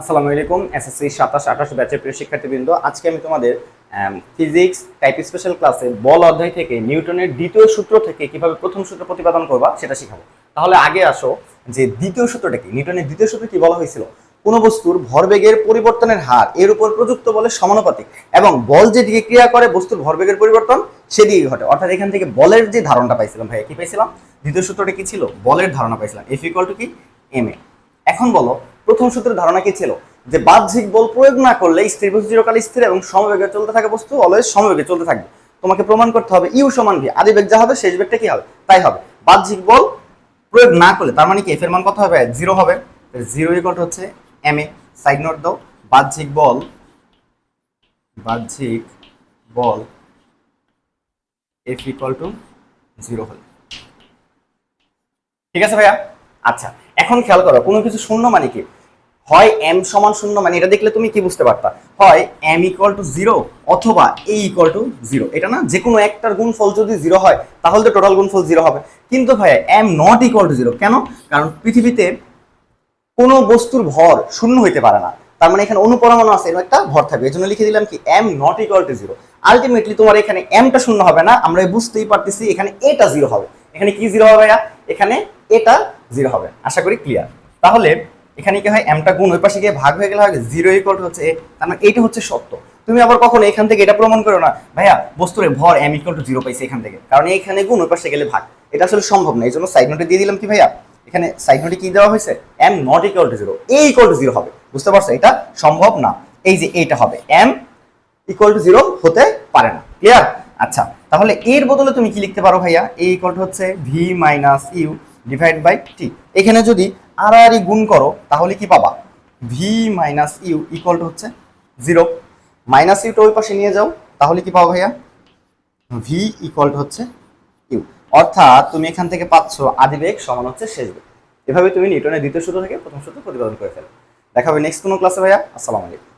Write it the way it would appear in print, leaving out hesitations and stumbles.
আসসালামু আলাইকুম এসএসসি 27-28 ব্যাচের প্রিয় শিক্ষার্থীবৃন্দ, আজকে আমি তোমাদের ফিজিক্স টাইপ স্পেশাল ক্লাসে বল অধ্যায় থেকে নিউটনের দ্বিতীয় সূত্র থেকে কিভাবে প্রথম সূত্র প্রতিপাদন করবা সেটা শেখাবো। তাহলে আগে আসো যে দ্বিতীয় সূত্রটা কি। নিউটনের দ্বিতীয় সূত্রে কি বলা হয়েছিল? কোনো বস্তুর ভরবেগের পরিবর্তনের হার এর উপর প্রযুক্ত বলের সমানুপাতিক এবং বল যেদিকে ক্রিয়া করে বস্তুর ভরবেগের পরিবর্তন সেদিকে ঘটে। অর্থাৎ এখান থেকে বলের যে ধারণাটা পাইছিলাম ভাইয়া, কি পাইছিলাম? দ্বিতীয় সূত্রটা কি ছিল? বলের ধারণা পাইছিলাম, এফ ইকুয়াল টু কি এম এ। এখন বলো প্রথম সূত্রের ধারণা কি ছিল? যে বাহ্যিক বল প্রয়োগ না করলে স্থির বস্তু চিরকাল স্থির এবং সমবেগে চলতে থাকা বস্তু অলওয়েজ সমবেগে চলতে থাকবে। তোমাকে প্রমাণ করতে হবে ইউ সমান ভি, আদি বেগ যা হবে শেষ বেগটা কি হবে তাই হবে। বাহ্যিক বল প্রয়োগ না করলে তার মানে কি এফ এর মান কত হবে? জিরো হবে। জিরো ইকুয়াল টু হচ্ছে এম এ। সাইড নোট দাও, বাহ্যিক বল এফ ইকুয়াল টু জিরো হলে, ঠিক আছে ভাইয়া? আচ্ছা, এখন খেয়াল করো কোনো কিছু শূন্য মানে কি হয় এম সমান শূন্য, মানে এটা দেখলে তুমি কি বুঝতে পারতা, হয় এম ইকুয়াল টু জিরো অথবা এ ইকুয়াল টু জিরো। এটা না যে কোনো একটার গুণফল যদি জিরো হয় তাহলে তো টোটাল গুণফল জিরো হবে। কিন্তু ভাইয়া am not equal to zero কেন? কারণ পৃথিবীতে কোনো বস্তুর ভর শূন্য হইতে পারে না, তার মানে এখানে অনুপরমাণু আছে, এর একটা ভর থাকবে। এই জন্য লিখে দিলাম কি am not equal to zero. Ultimately তোমার এখানে এমটা শূন্য হবে না, আমরা বুঝতেই পারতেছি এখানে এটা জিরো হবে। এখানে কি জিরো হবে ভাইয়া? এখানে এটা জিরো হবে। আশা করি ক্লিয়ার। তাহলে এখানে কি হয়, এমটা গুণ ওই পাশে গিয়ে ভাগ হয়ে গেলে হয় জিরো ইকুয়াল টু হচ্ছে এ, তার মানে এইটা হচ্ছে সত্য। তুমি আবার কখনো এখান থেকে এটা প্রমাণ করো না ভাইয়া বস্তুর ভর এম ইকুয়াল টু জিরো পাইছে এখান থেকে, কারণ এখানে গুণ ওই পাশে গেলে ভাগ, এটা আসলে সম্ভব না। এই জন্য সাইড নোটে দিয়ে দিলাম কি ভাইয়া, এখানে সাইড নোটে কি দেওয়া হয়েছে, am not equal to zero, A equal two zero হবে। বুঝতে পারছো? এটা সম্ভব না, এই যে এইটা হবে, এম ইকুয়াল টু জিরো হতে পারে না। ক্লিয়ার? আচ্ছা, তাহলে এর বদলে তুমি কি লিখতে পারো ভাইয়া? এ ইকুয়াল টু হচ্ছে V minus U divide by T. এখানে যদি আর আর গুণ করো তাহলে কি পাবা? V minus U equal to হচ্ছে জিরো। মাইনাস ইউটা ওই পাশে নিয়ে যাও, তাহলে কি পাবো ভাইয়া? ভি ইকুয়াল টু হচ্ছে ইউ। অর্থাৎ তুমি এখান থেকে পাচ্ছ আদি বেগ সমান হচ্ছে শেষ বেগ। এভাবে তুমি নিউটনের দ্বিতীয় সূত্র থেকে প্রথম সূত্র প্রতিপাদন করে ফেলো। দেখা হবে নেক্সট কোনো ক্লাসে ভাইয়া। আসসালামু আলাইকুম।